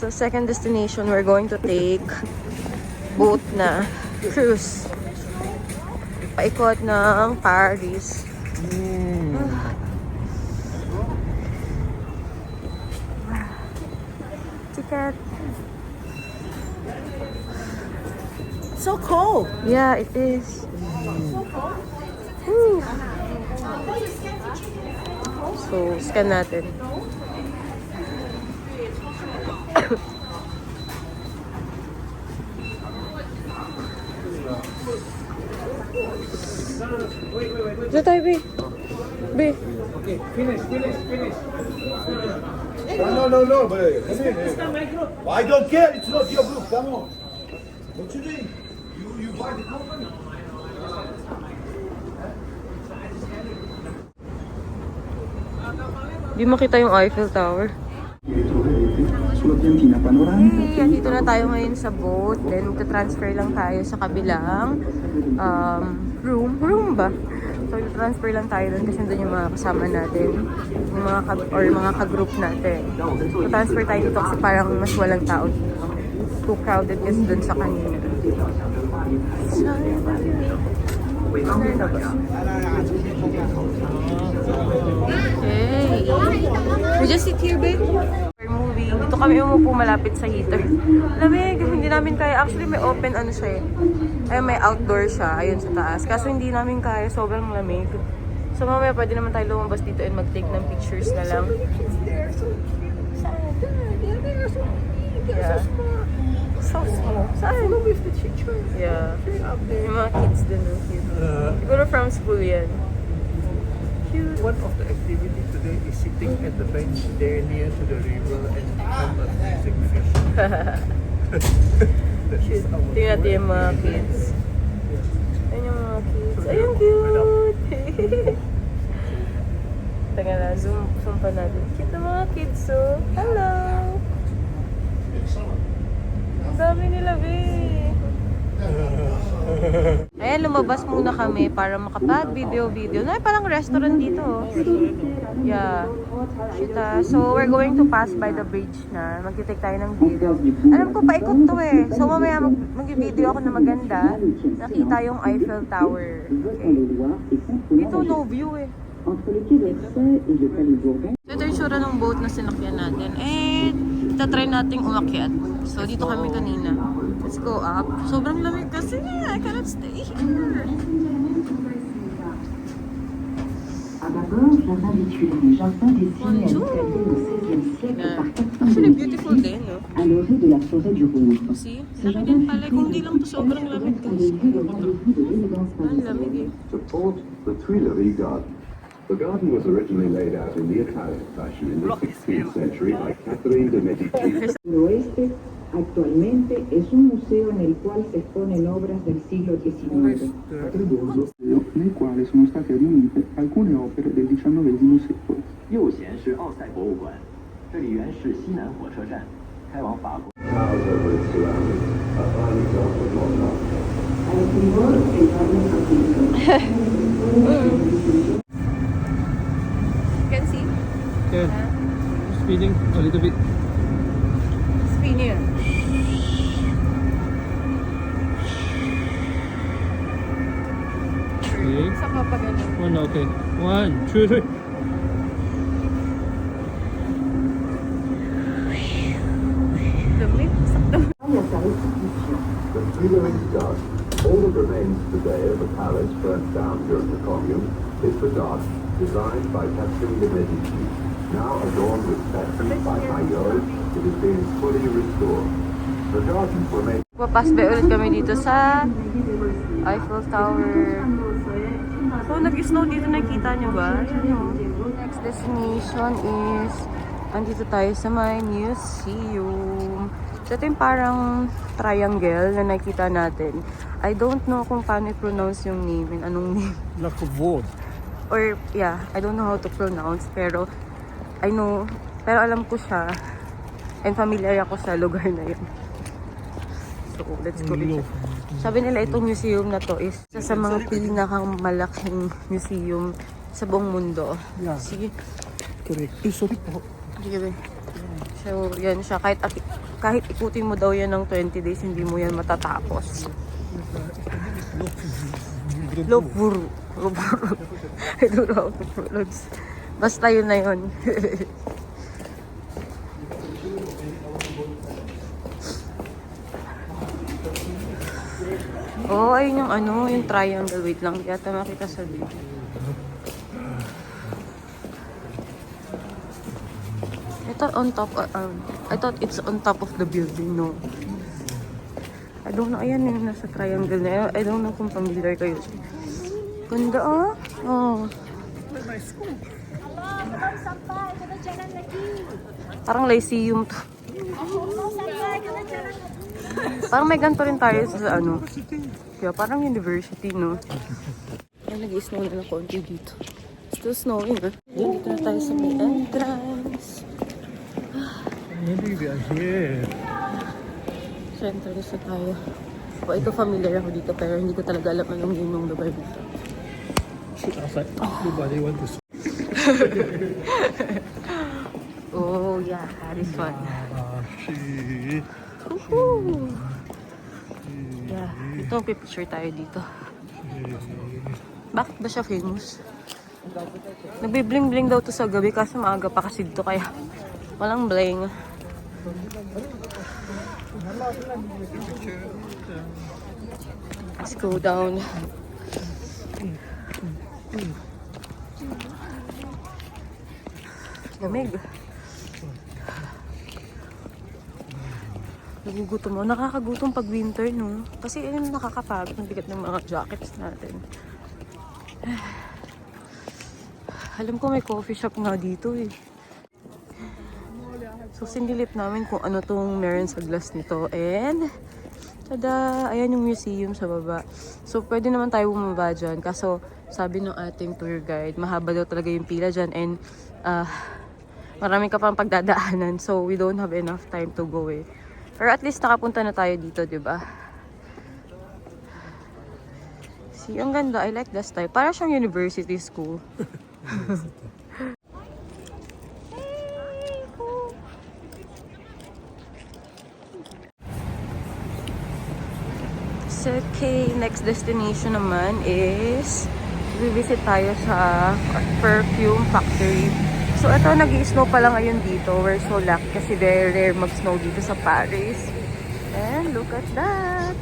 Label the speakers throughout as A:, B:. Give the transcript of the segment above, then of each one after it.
A: So, second destination, we're going to take boat na cruise. Paikot ng Paris. Ticket.
B: So cold.
A: Yeah, it is. Woo. So, scan natin. Dito tayo, B. B.
C: Okay, finish. No, but I don't care, it's not your book, come on. What you doing? You buy the company?
A: Di makita yung Eiffel Tower. Dito na tayo ngayon sa boat. Then, transfer lang tayo sa kabilang room. Room ba? So, transfer lang tayo doon kasi doon yung mga kasama natin. Yung mga ka-group natin. So, transfer tayo dito kasi parang mas walang tao dito. Too crowded kasi doon sa kanina. Okay. We just sit here, babe. Movie. Dito kami umupo malapit sa heater. Lamig, hindi namin kaya. Actually, may open ano siya eh. Ay, may outdoor siya. Ayun sa taas. Kaso hindi namin kaya. Sobrang lamig. So, mamaya pwede naman tayo lumabas dito and mag-take ng pictures na lang. Yeah. So small. Saan? Yeah. Yung mga kids din. Siguro from school yan. Cute.
D: One of the activities today is sitting at the bench there near to the river and become a music fish.
A: Cute. Tingnan natin yung mga kids. Ayun yung mga kids. Ayun, cute! Tanga na, zoom pa natin. Cute na mga kids, oh. Hello! Ang dami nila, babe. Ayan, lumabas muna kami para makapag-video. Na parang restaurant dito. Oh. Yeah. Shita. So, we're going to pass by the bridge na. Mag-take tayo ng video. Alam ko, paikot to eh. So, mamaya mag-video ako na maganda. Nakita yung Eiffel Tower. Okay. Dito, no view eh. So, ito yung sura ng boat na sinakyan natin. And, itatry nating umakyat. So, dito kami kanina. Let's go up. Sobrang lamig kasi. I cannot stay here. Actually, beautiful din, no? See? Laki din pala. Kung di lang to sobrang lamig. Ang lamig eh.
E: Support the Tuileries Garden. The garden was originally laid out in the Italian fashion in the 16th century by Catherine de Medici.
F: El oeste actualmente es un museo en el cual se exponen obras del siglo XIX.
G: Nel quale sono state riunite alcune opere del XIX secolo.
H: 右贤是奥赛博物馆，这里原是西南火车站，开往法国。
E: Towers over its surroundings, a fine example of modern architecture.
F: Al timor el barrio
A: You can see?
D: Okay. Speeding a little bit.
A: Spinning.
D: Okay.
A: Sa papagano.
D: One, okay. 1, 2, 3.
A: Lamig. Sakto.
E: The Tuileries Garden, all that remains today of the palace burnt down during the Commune, is the garden, designed by Catherine de Medici. Now adorned with statues by Maillot, it is being fully restored. The gardens were made.
A: Papasbay ulit kami dito sa Eiffel Tower. So, nag-snow dito, nakita nyo ba? Next destination is andito tayo sa my museum. So, ito yung parang triangle na nakita natin. I don't know kung paano i-pronounce yung name and anong name.
D: Like a word.
A: Or, yeah, I don't know how to pronounce, pero I know, pero alam ko siya and familiar ako sa lugar na yun. So, let's go. Sabi nila itong museum na to is isa sa mga pinakang malaking museum sa buong mundo.
D: Yeah.
A: Sige.
D: Correct. Sorry po.
A: Sige. So, yan siya. Kahit ikutin mo daw yan ng 20 days, hindi mo yan matatapos. Lopburu. I don't know how to pronounce. Basta yun na yun. Oh, ayun yung ano, yung triangle. Wait lang, di ata makita sa video. I thought it's on top of the building, no? I don't know, ayan yung nasa triangle na yun. I don't know kung familiar kayo. Ganda, ah. Oh. Parang lyceum to. Parang may ganito rin tayo sa ano. Kaya parang university, no? Ay, nag-i-snow na ng konti dito. Still snowing, ah. Dito na tayo sa may entrance.
D: Maybe we are here.
A: Sa entrance na tayo. O, ito familiar ako dito pero hindi ko talaga alam anong name ng lugar dito.
D: Outside, nobody want to.
A: Oh, yeah. This one.
D: Shit.
A: Woohoo! Yeah. Ito, picture tayo dito. Bakit ba siya famous? Nagbi-bling-bling daw to sa gabi kasi maaga pa kasi dito kaya walang bling. Let's go down. Lamig. Nagugutom mo. Nakakagutom pag winter, no? Kasi yun nakakapagod ng bigat ng mga jackets natin. Alam ko may coffee shop nga dito eh. So, sinilip namin kung ano tong meron sa glass nito. And, tada! Ayan yung museum sa baba. So, pwede naman tayo bumaba dyan. Kaso, sabi ng ating tour guide, mahaba daw talaga yung pila dyan. And, marami ka pang pagdadaanan. So, we don't have enough time to go eh. Pero at least nakapunta na tayo dito, diba? See, ang ganda. I like the style. Para siyang university school. So, okay, next destination naman is visit tayo sa perfume factory. So, ito, nag-i-snow pa lang ngayon dito. We're so lucky kasi very rare mag-snow dito sa Paris. And look at that!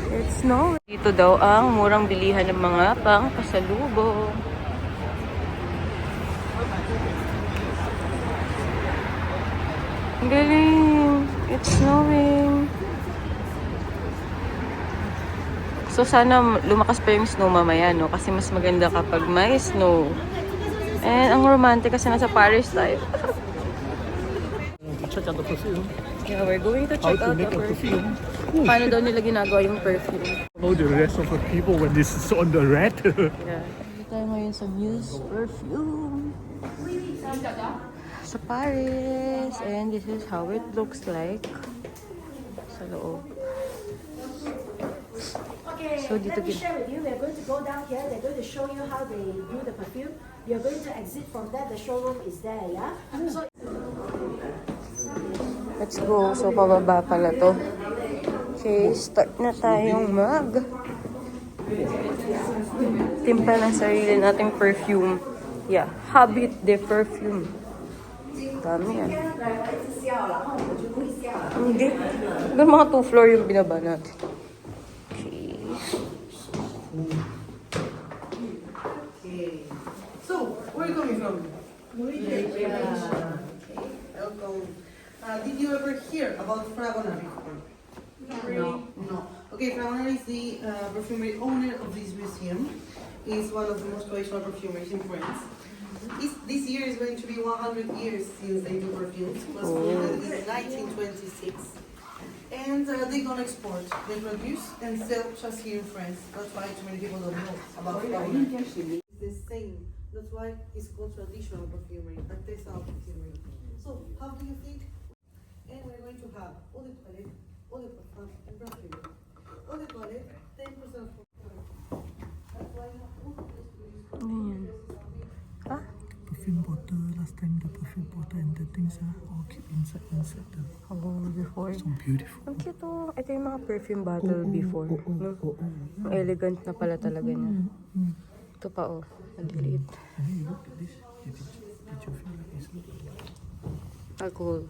A: It's snow. Dito daw ang murang bilihan ng mga pang-pasalubong. Ang galing! It's snowing! So, sana lumakas pa yung snow mamaya, no? Kasi mas maganda kapag may snow. And ang romantic kasi nasa Paris tayo.
D: Check out the perfume.
A: Yeah, we're going to check out the perfume. Paano daw nila ginagawa yung perfume?
D: Know the rest of the people when this is on the red.
A: Yeah. Dito tayo ngayon sa Muse Perfume. Sa Paris. And this is how it looks like. Sa loob. So dito
B: Let me share with you. We're going to go down here. They're going to show you how they do the perfume. You're going to exit from there. The showroom is there, yeah? So
A: Let's go. So, pababa pala to. Okay, start na tayong timpla ng sarili nating perfume. Yeah, Habit de Perfume. Dami yan. Hindi. Doon mga 2 floor yung binaba natin.
I: So, where are you coming from? Welcome. Did you ever hear about Fragonard before? No. Okay, Fragonard is the perfumery owner of this museum. He's one of the most traditional perfumers in France. This year is going to be 100 years since they do perfumes. It was founded in 1926. And they're gonna export. They produce and sell just here in France. That's why too many people don't know about Fragonard. It's the same. That's why it's called traditional perfumery, artisanal perfumery. So, how do you think? And we're going to have eau de toilette, eau de parfum, and perfume. Eau de toilette, 10% for That's why you have to
A: Ganyan. Ah?
D: Perfume bottle. the last time the perfume bottle and the things are all keep inside the
A: Before.
D: so beautiful.
A: Ang cute oh. Ito yung mga perfume bottle before. No? Ang elegant na pala talaga niya. Ito pa oh. Ang liit.
D: And then you look at this. Did you feel like it's
A: Alcohol.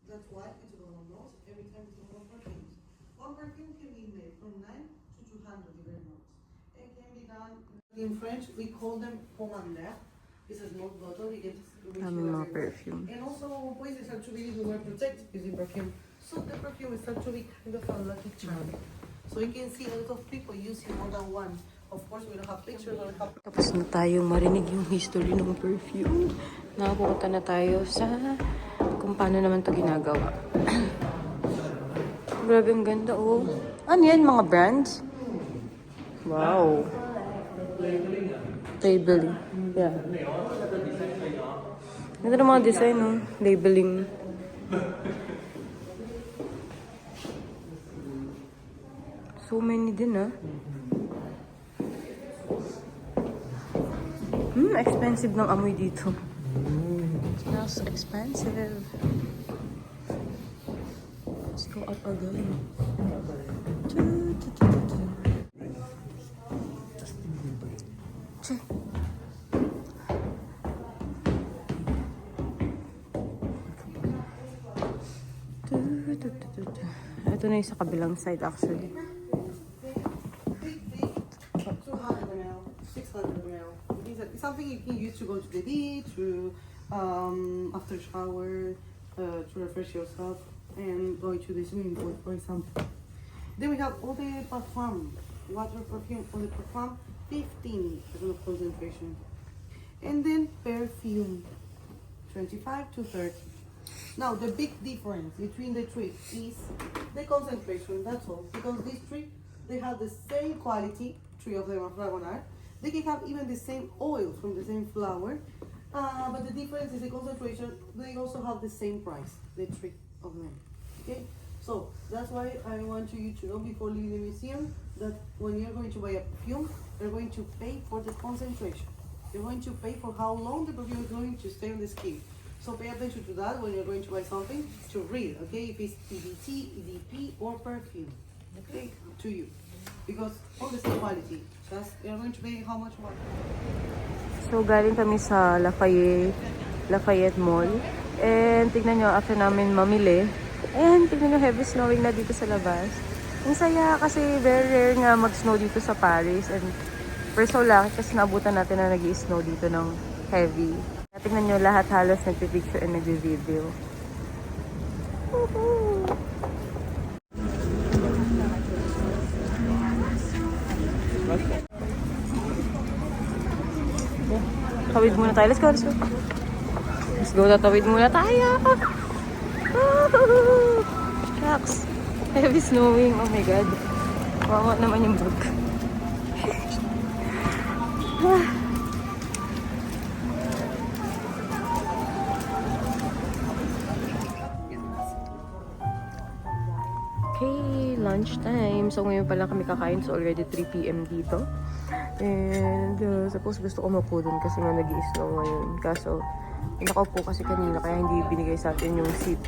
I: That's why it's going on nose every time it's going on perfumes. One perfume can be made from 9 to 200 different notes. It can be done in French. We call them pomme à l'air. It's a small bottle. You can reach
A: Daming mga
I: everywhere.
A: perfume.
I: And also, boys start to believe we were protected using perfume. So the perfume is start to be kind of a lucky charm. So you can see a lot of people using more than one. Of course, we don't have pictures or have.
A: Tapos na tayong marinig yung history ng perfume. Nakapunta na tayo sa kung paano naman to ginagawa. Grabe ang ganda oh. Ano yan? Mga brands? Wow. Labeling. Yeah. Ganda ng mga design oh. Labeling. So many din ah. Expensive ng amoy dito. Smells expensive. Let's go up again. Che. Ito na yung sa kabilang side actually.
I: 200 ml, 600 ml. It's something you can use to go to the beach, to after shower, to refresh yourself, and go to the swimming pool, for example. Then we have all the parfum, water perfume for the parfum, 15% of concentration. And then perfume, 25 to 30. Now the big difference between the three is the concentration, that's all. Because these three, they have the same quality, three of them are Fragonard. They can have even the same oil from the same flower, but the difference is the concentration. They also have the same price, the three of them. Okay, so that's why I want you to know before leaving the museum that when you're going to buy a perfume, you're going to pay for the concentration. You're going to pay for how long the perfume is going to stay on the skin. So pay attention to that when you're going to buy something, to read, okay, if it's EDT, EDP, or perfume, okay, to you. Because all the same quality. That's, you're going to pay how much more.
A: So, galing kami sa Lafayette Mall. And tignan nyo, after namin mamili. And tignan nyo, heavy snowing na dito sa labas. Ang saya kasi very rare nga mag-snow dito sa Paris. And we're so lucky kasi naabutan natin na nag-i-snow dito ng heavy. Tignan nyo, lahat halos nagpipicture and nagvi-video. Tawid muna tayo. Let's go, let's go. Let's go, tatawid muna tayo. Shucks. Heavy snowing. Oh my God. Wawa naman yung bag. Okay, lunchtime. So ngayon pa lang kami kakain. So already 3 PM dito. And suppose gusto ko mapo dun kasi nga nag-i-snow ngayon. Kaso nakaupo kasi kanina kaya hindi binigay sa atin yung seat.